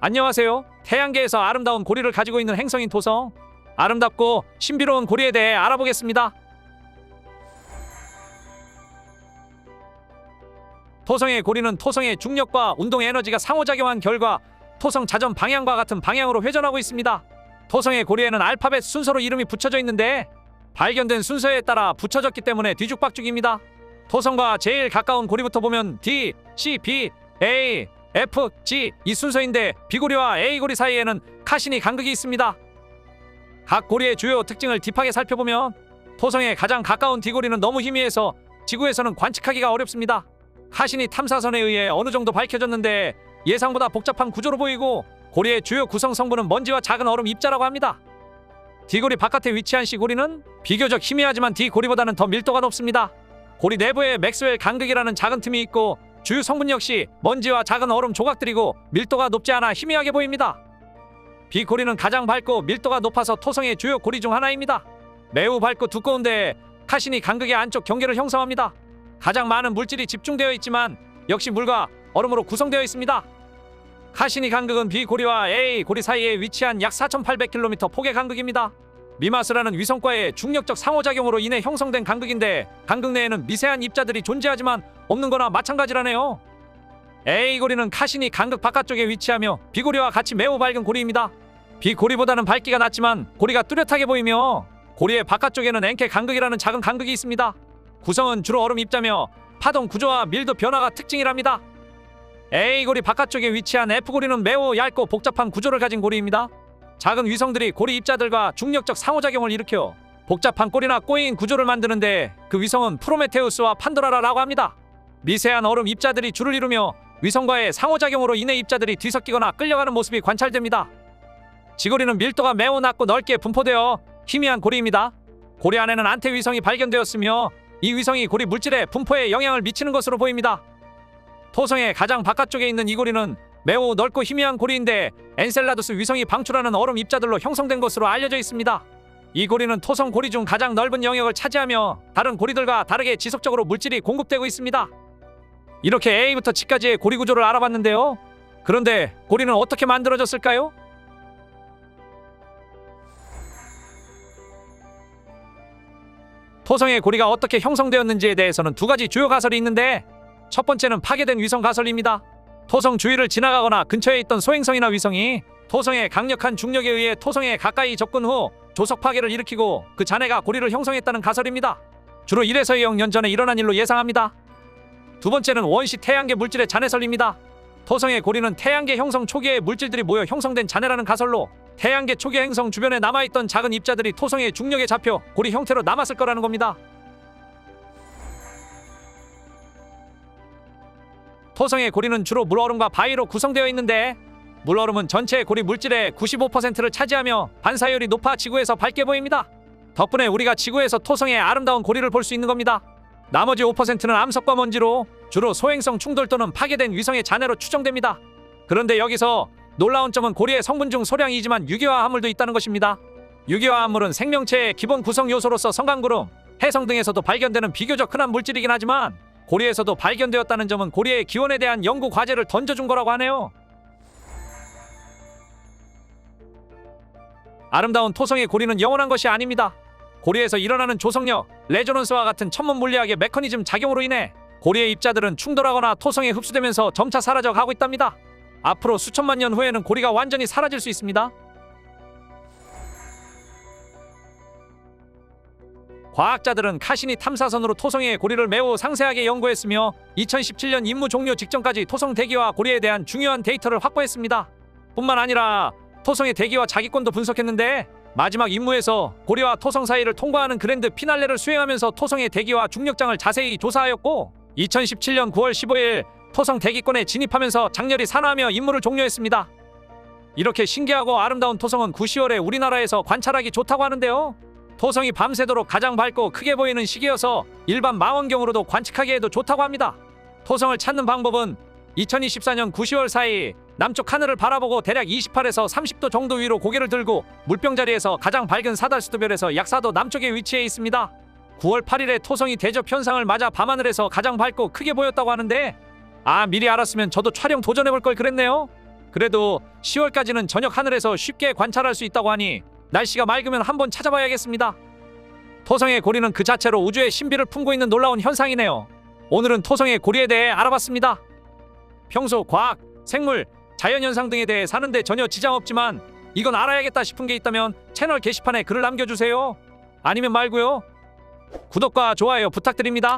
안녕하세요. 태양계에서 아름다운 고리를 가지고 있는 행성인 토성. 아름답고 신비로운 고리에 대해 알아보겠습니다. 토성의 고리는 토성의 중력과 운동 에너지가 상호작용한 결과 토성 자전 방향과 같은 방향으로 회전하고 있습니다. 토성의 고리에는 알파벳 순서로 이름이 붙여져 있는데 발견된 순서에 따라 붙여졌기 때문에 뒤죽박죽입니다. 토성과 제일 가까운 고리부터 보면 D, C, B, A, F, G 이 순서인데 B고리와 A고리 사이에는 카시니 간극이 있습니다. 각 고리의 주요 특징을 딥하게 살펴보면 토성에 가장 가까운 D고리는 너무 희미해서 지구에서는 관측하기가 어렵습니다. 카시니 탐사선에 의해 어느 정도 밝혀졌는데 예상보다 복잡한 구조로 보이고 고리의 주요 구성 성분은 먼지와 작은 얼음 입자라고 합니다. D고리 바깥에 위치한 C고리는 비교적 희미하지만 D고리보다는 더 밀도가 높습니다. 고리 내부에 맥스웰 간극이라는 작은 틈이 있고 주요 성분 역시 먼지와 작은 얼음 조각들이고 밀도가 높지 않아 희미하게 보입니다. B고리는 가장 밝고 밀도가 높아서 토성의 주요 고리 중 하나입니다. 매우 밝고 두꺼운데 카시니 간극의 안쪽 경계를 형성합니다. 가장 많은 물질이 집중되어 있지만 역시 물과 얼음으로 구성되어 있습니다. 카시니 간극은 B고리와 A고리 사이에 위치한 약 4,800km 폭의 간극입니다. 미마스라는 위성과의 중력적 상호작용으로 인해 형성된 간극인데 간극 내에는 미세한 입자들이 존재하지만 없는 거나 마찬가지라네요. A고리는 카시니 간극 바깥쪽에 위치하며 B고리와 같이 매우 밝은 고리입니다. B고리보다는 밝기가 낮지만 고리가 뚜렷하게 보이며 고리의 바깥쪽에는 엔케 간극이라는 작은 간극이 있습니다. 구성은 주로 얼음 입자며 파동 구조와 밀도 변화가 특징이랍니다. A고리 바깥쪽에 위치한 F고리는 매우 얇고 복잡한 구조를 가진 고리입니다. 작은 위성들이 고리 입자들과 중력적 상호작용을 일으켜 복잡한 꼬리나 꼬인 구조를 만드는데 그 위성은 프로메테우스와 판도라라고 합니다. 미세한 얼음 입자들이 줄을 이루며 위성과의 상호작용으로 인해 입자들이 뒤섞이거나 끌려가는 모습이 관찰됩니다. G고리는 밀도가 매우 낮고 넓게 분포되어 희미한 고리입니다. 고리 안에는 안테 위성이 발견되었으며 이 위성이 고리 물질의 분포에 영향을 미치는 것으로 보입니다. 토성의 가장 바깥쪽에 있는 이 고리는 매우 넓고 희미한 고리인데 엔셀라두스 위성이 방출하는 얼음 입자들로 형성된 것으로 알려져 있습니다. 이 고리는 토성 고리 중 가장 넓은 영역을 차지하며 다른 고리들과 다르게 지속적으로 물질이 공급되고 있습니다. 이렇게 A부터 G까지의 고리 구조를 알아봤는데요. 그런데 고리는 어떻게 만들어졌을까요? 토성의 고리가 어떻게 형성되었는지에 대해서는 두 가지 주요 가설이 있는데 첫 번째는 파괴된 위성 가설입니다. 토성 주위를 지나가거나 근처에 있던 소행성이나 위성이 토성의 강력한 중력에 의해 토성에 가까이 접근 후 조석 파괴를 일으키고 그 잔해가 고리를 형성했다는 가설입니다. 주로 1에서 2억 년 전에 일어난 일로 예상합니다. 두 번째는 원시 태양계 물질의 잔해설입니다. 토성의 고리는 태양계 형성 초기에 물질들이 모여 형성된 잔해라는 가설로 태양계 초기 행성 주변에 남아있던 작은 입자들이 토성의 중력에 잡혀 고리 형태로 남았을 거라는 겁니다. 토성의 고리는 주로 물얼음과 바위로 구성되어 있는데 물얼음은 전체 고리 물질의 95%를 차지하며 반사율이 높아 지구에서 밝게 보입니다. 덕분에 우리가 지구에서 토성의 아름다운 고리를 볼 수 있는 겁니다. 나머지 5%는 암석과 먼지로 주로 소행성 충돌 또는 파괴된 위성의 잔해로 추정됩니다. 그런데 여기서 놀라운 점은 고리의 성분 중 소량이지만 유기화 합물도 있다는 것입니다. 유기화 합물은 생명체의 기본 구성 요소로서 성강구름, 해성 등에서도 발견되는 비교적 흔한 물질이긴 하지만 고리에서도 발견되었다는 점은 고리의 기원에 대한 연구 과제를 던져준 거라고 하네요. 아름다운 토성의 고리는 영원한 것이 아닙니다. 고리에서 일어나는 조성력, 레조넌스와 같은 천문 물리학의 메커니즘 작용으로 인해 고리의 입자들은 충돌하거나 토성에 흡수되면서 점차 사라져 가고 있답니다. 앞으로 수천만 년 후에는 고리가 완전히 사라질 수 있습니다. 과학자들은 카시니 탐사선으로 토성의 고리를 매우 상세하게 연구했으며 2017년 임무 종료 직전까지 토성 대기와 고리에 대한 중요한 데이터를 확보했습니다. 뿐만 아니라 토성의 대기와 자기권도 분석했는데 마지막 임무에서 고리와 토성 사이를 통과하는 그랜드 피날레를 수행하면서 토성의 대기와 중력장을 자세히 조사하였고 2017년 9월 15일 토성 대기권에 진입하면서 장렬히 산화하며 임무를 종료했습니다. 이렇게 신기하고 아름다운 토성은 9, 10월에 우리나라에서 관찰하기 좋다고 하는데요. 토성이 밤새도록 가장 밝고 크게 보이는 시기여서 일반 망원경으로도 관측하기에도 좋다고 합니다. 토성을 찾는 방법은 2024년 9, 10월 사이 남쪽 하늘을 바라보고 대략 28에서 30도 정도 위로 고개를 들고 물병 자리에서 가장 밝은 사달수도별에서 약 4도 남쪽에 위치해 있습니다. 9월 8일에 토성이 대접 현상을 맞아 밤하늘에서 가장 밝고 크게 보였다고 하는데 미리 알았으면 저도 촬영 도전해볼 걸 그랬네요. 그래도 10월까지는 저녁 하늘에서 쉽게 관찰할 수 있다고 하니 날씨가 맑으면 한번 찾아봐야겠습니다. 토성의 고리는 그 자체로 우주의 신비를 품고 있는 놀라운 현상이네요. 오늘은 토성의 고리에 대해 알아봤습니다. 평소 과학, 생물, 자연현상 등에 대해 사는데 전혀 지장 없지만 이건 알아야겠다 싶은 게 있다면 채널 게시판에 글을 남겨주세요. 아니면 말고요. 구독과 좋아요 부탁드립니다.